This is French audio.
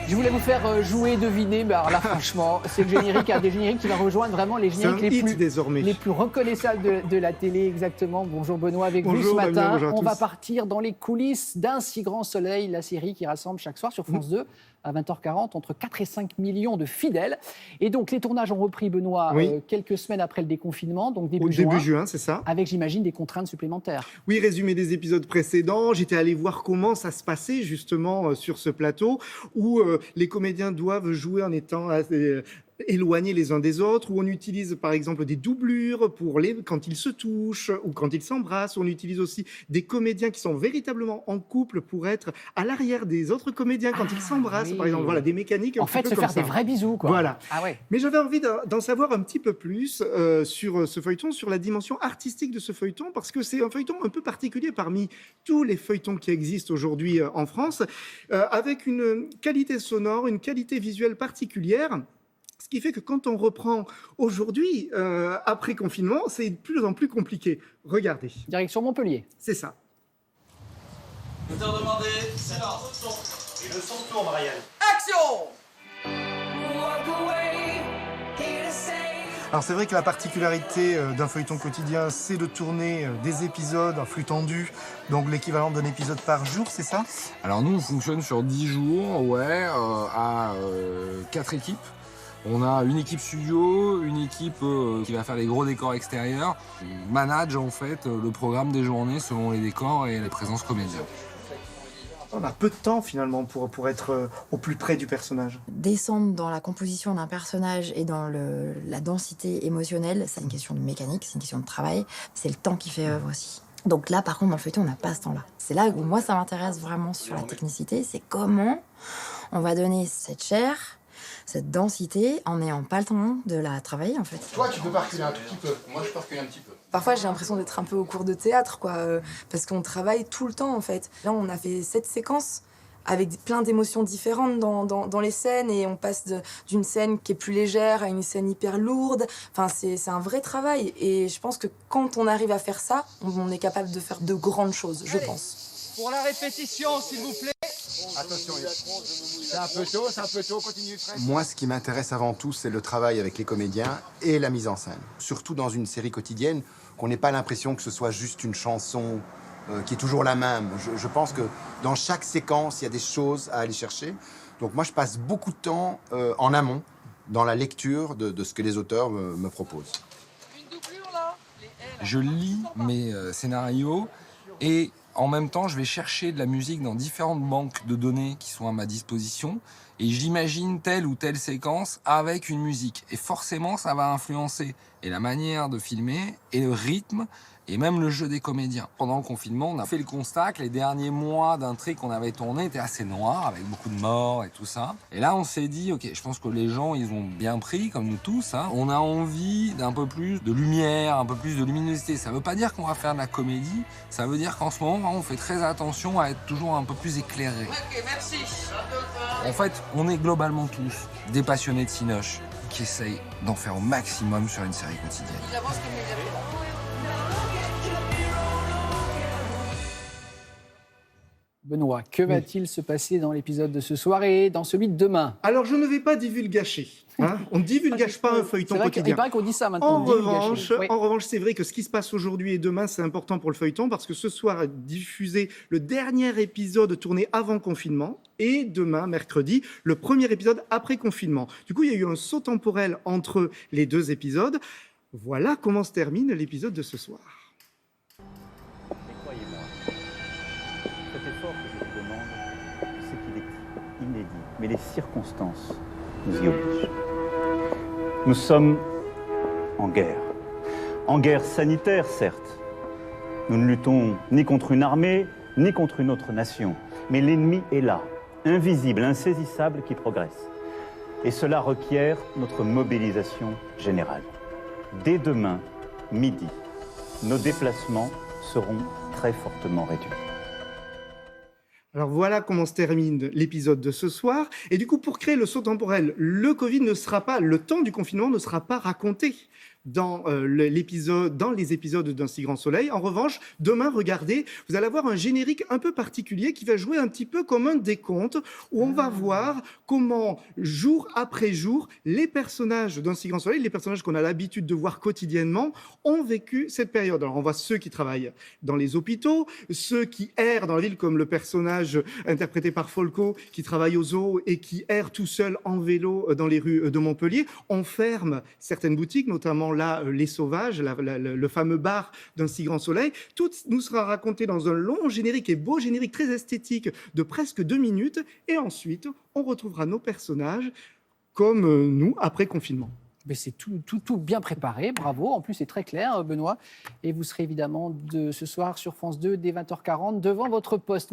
Je voulais vous faire jouer, deviner, mais alors là franchement, c'est le générique, un des génériques qui va rejoindre vraiment les génériques les plus reconnaissables de la télé, exactement. Bonjour Benoît, avec vous ce matin. On va partir dans les coulisses d'Un si grand soleil, la série qui rassemble chaque soir sur France 2 à 20h40 entre 4 et 5 millions de fidèles. Et donc les tournages ont repris, Benoît, quelques semaines après le déconfinement, donc début juin, c'est ça. Avec, j'imagine, des contraintes supplémentaires. Oui, résumé des épisodes précédents. J'étais allé voir comment ça se passait justement sur ce plateau où les comédiens doivent jouer en étant éloignés les uns des autres, où on utilise par exemple des doublures quand ils se touchent ou quand ils s'embrassent. On utilise aussi des comédiens qui sont véritablement en couple pour être à l'arrière des autres comédiens quand ils s'embrassent, par exemple. Voilà, des mécaniques en fait, se faire des vrais bisous, quoi. Voilà. Mais j'avais envie d'en savoir un petit peu plus sur ce feuilleton, sur la dimension artistique de ce feuilleton, parce que c'est un feuilleton un peu particulier parmi tous les feuilletons qui existent aujourd'hui en France, avec une qualité sonore, une qualité visuelle particulière. Ce qui fait que quand on reprend aujourd'hui, après confinement, c'est de plus en plus compliqué. Regardez. Direction Montpellier. C'est ça. Auteur demandé, c'est l'heure. Et le son tourne, Ryan. Action! Alors c'est vrai que la particularité d'un feuilleton quotidien, c'est de tourner des épisodes en flux tendu, donc l'équivalent d'un épisode par jour, c'est ça? Alors nous, on fonctionne sur 10 jours, à 4 équipes. On a une équipe studio, une équipe qui va faire les gros décors extérieurs. On manage en fait le programme des journées selon les décors et les présences comédiennes. On a peu de temps finalement pour être au plus près du personnage. Descendre dans la composition d'un personnage et dans la densité émotionnelle, c'est une question de mécanique, c'est une question de travail, c'est le temps qui fait œuvre aussi. Donc là, par contre, dans le feuilleton, on n'a pas ce temps-là. C'est là où moi, ça m'intéresse vraiment sur la technicité, c'est comment on va donner cette chair, cette densité, en n'ayant pas le temps de la travailler, en fait. Toi, tu peux pas reculer un tout petit peu. Moi, je peux reculer un petit peu. Parfois, j'ai l'impression d'être un peu au cours de théâtre, parce qu'on travaille tout le temps, en fait. Là, on a fait 7 séquences avec plein d'émotions différentes dans les scènes, et on passe d'une scène qui est plus légère à une scène hyper lourde. Enfin, c'est un vrai travail, et je pense que quand on arrive à faire ça, on est capable de faire de grandes choses, je pense. Pour la répétition, s'il vous plaît. Attention, c'est un peu tôt, continue. Moi, ce qui m'intéresse avant tout, c'est le travail avec les comédiens et la mise en scène. Surtout dans une série quotidienne, qu'on n'ait pas l'impression que ce soit juste une chanson qui est toujours la même. Je pense que dans chaque séquence, il y a des choses à aller chercher. Donc moi, je passe beaucoup de temps en amont, dans la lecture de ce que les auteurs me proposent. Je lis mes scénarios et en même temps, je vais chercher de la musique dans différentes banques de données qui sont à ma disposition et j'imagine telle ou telle séquence avec une musique. Et forcément, ça va influencer et la manière de filmer et le rythme et même le jeu des comédiens. Pendant le confinement, on a fait le constat que les derniers mois d'intrigue qu'on avait tourné étaient assez noirs, avec beaucoup de morts et tout ça. Et là, on s'est dit, ok, je pense que les gens, ils ont bien pris, comme nous tous, hein. On a envie d'un peu plus de lumière, un peu plus de luminosité. Ça veut pas dire qu'on va faire de la comédie, ça veut dire qu'en ce moment, on fait très attention à être toujours un peu plus éclairé. Ok, merci. En fait, on est globalement tous des passionnés de cinoche qui essayent d'en faire au maximum sur une série quotidienne. Benoît, que va-t-il se passer dans l'épisode de ce soir et dans celui de demain? Alors, je ne vais pas divulgacher. On ne divulgage pas un feuilleton quotidien. Il paraît qu'on dit ça maintenant. En revanche, c'est vrai que ce qui se passe aujourd'hui et demain, c'est important pour le feuilleton parce que ce soir est diffusé le dernier épisode tourné avant confinement et demain, mercredi, le premier épisode après confinement. Du coup, il y a eu un saut temporel entre les deux épisodes. Voilà comment se termine l'épisode de ce soir. Cet effort que je vous demande, je sais qu'il est inédit, mais les circonstances nous y obligent. Nous sommes en guerre. En guerre sanitaire, certes. Nous ne luttons ni contre une armée, ni contre une autre nation. Mais l'ennemi est là, invisible, insaisissable, qui progresse. Et cela requiert notre mobilisation générale. Dès demain, midi, nos déplacements seront très fortement réduits. Alors voilà comment se termine l'épisode de ce soir. Et du coup, pour créer le saut temporel, le temps du confinement ne sera pas raconté. dans les épisodes d'Un si grand soleil. En revanche, demain, regardez, vous allez avoir un générique un peu particulier qui va jouer un petit peu comme un décompte, où on va voir comment, jour après jour, les personnages d'Un si grand soleil, les personnages qu'on a l'habitude de voir quotidiennement, ont vécu cette période. Alors, on voit ceux qui travaillent dans les hôpitaux, ceux qui errent dans la ville, comme le personnage interprété par Folco, qui travaille au zoo et qui erre tout seul en vélo dans les rues de Montpellier. On ferme certaines boutiques, notamment là, Les Sauvages, le fameux bar d'Un si grand soleil. Tout nous sera raconté dans un long générique et beau générique très esthétique de presque 2 minutes. Et ensuite, on retrouvera nos personnages comme nous après confinement. Mais c'est tout bien préparé, bravo. En plus, c'est très clair, Benoît. Et vous serez évidemment ce soir sur France 2 dès 20h40 devant votre poste.